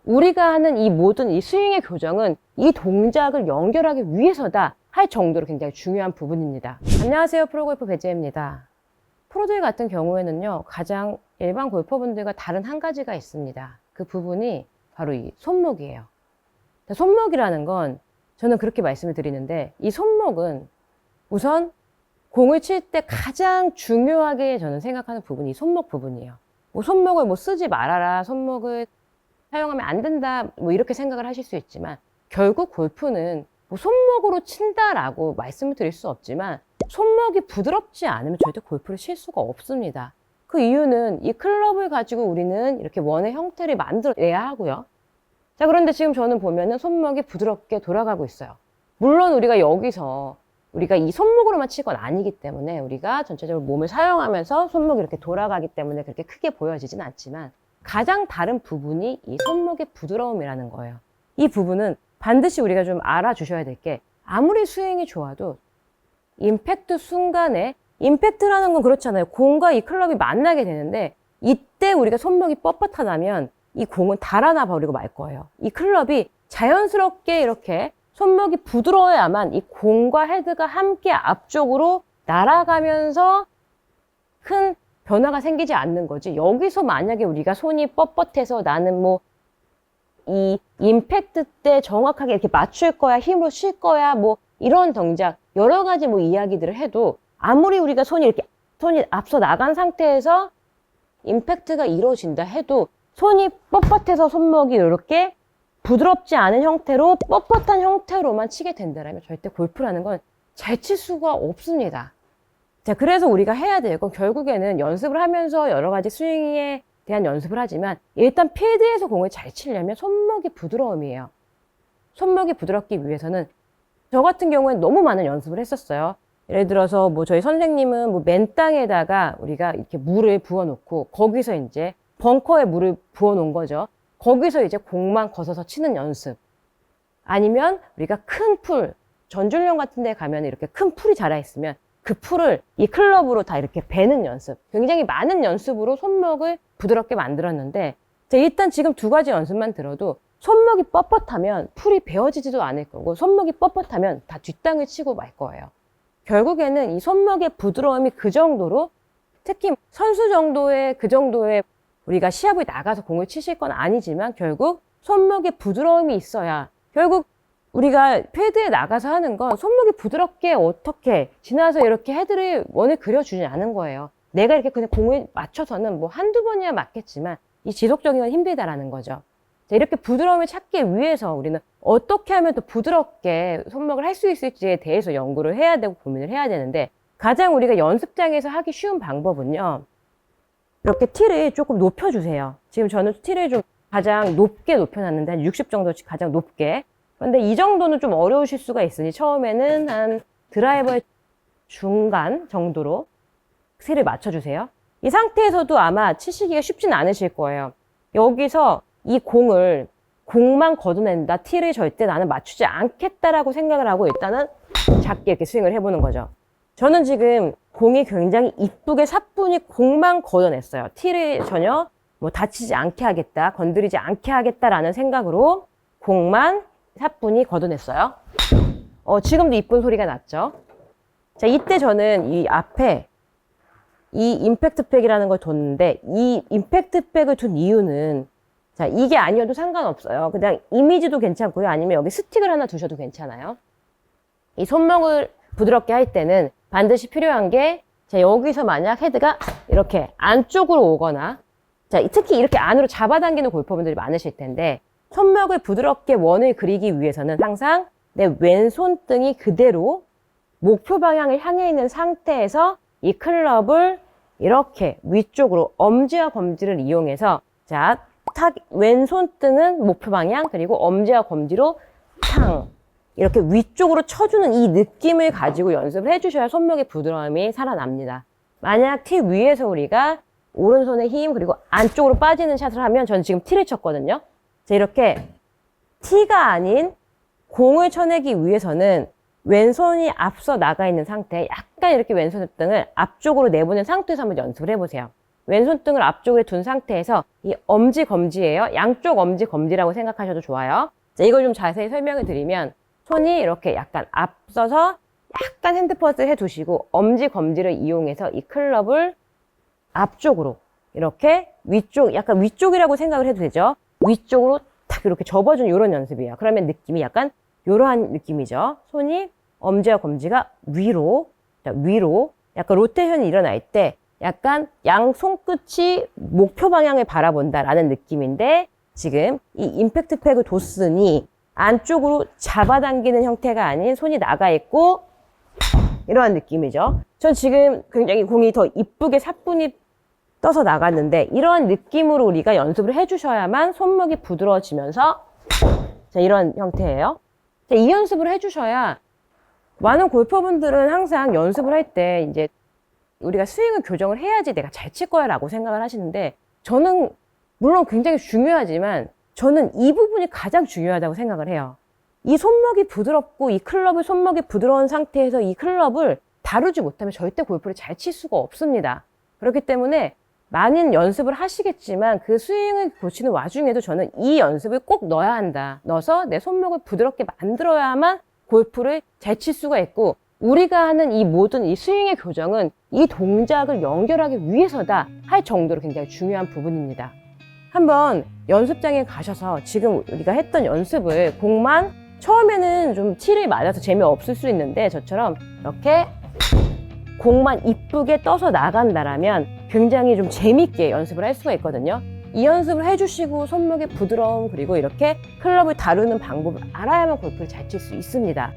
우리가 하는 이 모든 이 스윙의 교정은 이 동작을 연결하기 위해서다 할 정도로 굉장히 중요한 부분입니다. 안녕하세요, 프로골퍼 배지혜입니다. 프로들 같은 경우에는요, 가장 일반 골퍼분들과 다른 한 가지가 있습니다. 그 부분이 바로 이 손목이에요. 손목이라는 건 저는 그렇게 말씀을 드리는데, 이 손목은 우선 공을 칠 때 가장 중요하게 저는 생각하는 부분이 손목 부분이에요. 뭐 손목을 뭐 쓰지 말아라, 손목을 사용하면 안 된다, 뭐 이렇게 생각을 하실 수 있지만, 결국 골프는 뭐 손목으로 친다라고 말씀을 드릴 수 없지만, 손목이 부드럽지 않으면 절대 골프를 칠 수가 없습니다. 그 이유는 이 클럽을 가지고 우리는 이렇게 원의 형태를 만들어내야 하고요. 자, 그런데 지금 저는 보면은 손목이 부드럽게 돌아가고 있어요. 물론 우리가 여기서 우리가 이 손목으로만 칠 건 아니기 때문에 우리가 전체적으로 몸을 사용하면서 손목이 이렇게 돌아가기 때문에 그렇게 크게 보여지진 않지만, 가장 다른 부분이 이 손목의 부드러움이라는 거예요. 이 부분은 반드시 우리가 좀 알아주셔야 될 게, 아무리 스윙이 좋아도 임팩트 순간에, 임팩트라는 건 그렇잖아요. 공과 이 클럽이 만나게 되는데, 이때 우리가 손목이 뻣뻣하다면 이 공은 달아나 버리고 말 거예요. 이 클럽이 자연스럽게 이렇게 손목이 부드러워야만 이 공과 헤드가 함께 앞쪽으로 날아가면서 큰 변화가 생기지 않는 거지. 여기서 만약에 우리가 손이 뻣뻣해서 나는 뭐 이 임팩트 때 정확하게 이렇게 맞출 거야, 힘으로 칠 거야, 뭐 이런 동작, 여러 가지 뭐 이야기들을 해도, 아무리 우리가 손이 앞서 나간 상태에서 임팩트가 이루어진다 해도 손이 뻣뻣해서 손목이 이렇게 부드럽지 않은 형태로, 뻣뻣한 형태로만 치게 된다면 절대 골프라는 건 잘 칠 수가 없습니다. 자, 그래서 우리가 해야 될 건 결국에는 연습을 하면서 여러 가지 스윙에 대한 연습을 하지만, 일단 필드에서 공을 잘 치려면 손목이 부드러움이에요. 손목이 부드럽기 위해서는 저 같은 경우에는 너무 많은 연습을 했었어요. 예를 들어서 뭐 저희 선생님은 뭐 맨 땅에다가 우리가 이렇게 물을 부어놓고 거기서 이제 벙커에 물을 부어놓은 거죠. 거기서 이제 공만 거서서 치는 연습. 아니면 우리가 큰 풀, 전줄령 같은 데 가면 이렇게 큰 풀이 자라있으면 그 풀을 이 클럽으로 다 이렇게 베는 연습. 굉장히 많은 연습으로 손목을 부드럽게 만들었는데, 일단 지금 두 가지 연습만 들어도 손목이 뻣뻣하면 풀이 베어지지도 않을 거고, 손목이 뻣뻣하면 다 뒷땅을 치고 말 거예요. 결국에는 이 손목의 부드러움이 그 정도로, 특히 선수 정도의 그 정도의 우리가 시합을 나가서 공을 치실 건 아니지만, 결국 손목의 부드러움이 있어야, 결국 우리가 필드에 나가서 하는 건 손목이 부드럽게 어떻게 지나서 이렇게 헤드를 원을 그려주지 않은 거예요. 내가 이렇게 그냥 공을 맞춰서는 뭐 한두 번이야 맞겠지만 이 지속적인 건 힘들다라는 거죠. 자, 이렇게 부드러움을 찾기 위해서 우리는 어떻게 하면 더 부드럽게 손목을 할 수 있을지에 대해서 연구를 해야 되고 고민을 해야 되는데, 가장 우리가 연습장에서 하기 쉬운 방법은요, 이렇게 티를 조금 높여주세요. 지금 저는 티를 좀 가장 높게 높여놨는데, 한 60 정도 가장 높게. 그런데 이 정도는 좀 어려우실 수가 있으니 처음에는 한 드라이버의 중간 정도로 티를 맞춰주세요. 이 상태에서도 아마 치시기가 쉽진 않으실 거예요. 여기서 이 공만 걷어낸다, 티를 절대 나는 맞추지 않겠다라고 생각을 하고 일단은 작게 이렇게 스윙을 해보는 거죠. 저는 지금 공이 굉장히 이쁘게 사뿐히 공만 걷어냈어요. 티를 전혀 뭐 다치지 않게 하겠다, 건드리지 않게 하겠다라는 생각으로 공만 사뿐히 걷어냈어요. 지금도 이쁜 소리가 났죠. 자, 이때 저는 이 앞에 이 임팩트 백이라는 걸 뒀는데, 이 임팩트 백을 둔 이유는, 자, 이게 아니어도 상관없어요. 그냥 이미지도 괜찮고요. 아니면 여기 스틱을 하나 두셔도 괜찮아요. 이 손목을 부드럽게 할 때는 반드시 필요한 게, 자, 여기서 만약 헤드가 이렇게 안쪽으로 오거나, 자, 특히 이렇게 안으로 잡아당기는 골퍼분들이 많으실 텐데, 손목을 부드럽게 원을 그리기 위해서는 항상 내 왼손등이 그대로 목표 방향을 향해 있는 상태에서 이 클럽을 이렇게 위쪽으로 엄지와 검지를 이용해서, 자, 왼손등은 목표 방향, 그리고 엄지와 검지로 탕 이렇게 위쪽으로 쳐주는 이 느낌을 가지고 연습을 해주셔야 손목의 부드러움이 살아납니다. 만약 티 위에서 우리가 오른손의 힘 그리고 안쪽으로 빠지는 샷을 하면, 저는 지금 티를 쳤거든요. 자, 이렇게 티가 아닌 공을 쳐내기 위해서는 왼손이 앞서 나가 있는 상태, 약간 이렇게 왼손 등을 앞쪽으로 내보낸 상태에서 한번 연습을 해보세요. 왼손등을 앞쪽에 둔 상태에서 이 엄지 검지예요. 양쪽 엄지 검지라고 생각하셔도 좋아요. 자, 이걸 좀 자세히 설명을 드리면 손이 이렇게 약간 앞서서 약간 핸드퍼스를 해두시고 엄지 검지를 이용해서 이 클럽을 앞쪽으로 이렇게 위쪽, 약간 위쪽이라고 생각을 해도 되죠. 위쪽으로 탁 이렇게 접어주는 이런 연습이에요. 그러면 느낌이 약간 이러한 느낌이죠. 손이 엄지와 검지가 위로, 자, 위로 약간 로테이션이 일어날 때 약간 양 손끝이 목표 방향을 바라본다라는 느낌인데 지금 이 임팩트 팩을 뒀으니 안쪽으로 잡아당기는 형태가 아닌 손이 나가 있고 이러한 느낌이죠. 전 지금 굉장히 공이 더 이쁘게 사뿐히 떠서 나갔는데 이러한 느낌으로 우리가 연습을 해주셔야만 손목이 부드러워지면서 자, 이런 형태예요. 자, 이 연습을 해주셔야 많은 골퍼분들은 항상 연습을 할 때 이제 우리가 스윙을 교정을 해야지 내가 잘 칠 거야 라고 생각을 하시는데 저는 물론 굉장히 중요하지만 저는 이 부분이 가장 중요하다고 생각을 해요. 이 손목이 부드럽고 이 클럽의 손목이 부드러운 상태에서 이 클럽을 다루지 못하면 절대 골프를 잘 칠 수가 없습니다. 그렇기 때문에 많은 연습을 하시겠지만 그 스윙을 고치는 와중에도 저는 이 연습을 꼭 넣어야 한다. 넣어서 내 손목을 부드럽게 만들어야만 골프를 잘 칠 수가 있고 우리가 하는 이 모든 이 스윙의 교정은 이 동작을 연결하기 위해서다 할 정도로 굉장히 중요한 부분입니다. 한번 연습장에 가셔서 지금 우리가 했던 연습을 공만 처음에는 좀 티를 맞아서 재미없을 수 있는데 저처럼 이렇게 공만 이쁘게 떠서 나간다라면 굉장히 좀 재밌게 연습을 할 수가 있거든요. 이 연습을 해주시고 손목의 부드러움 그리고 이렇게 클럽을 다루는 방법을 알아야만 골프를 잘 칠 수 있습니다.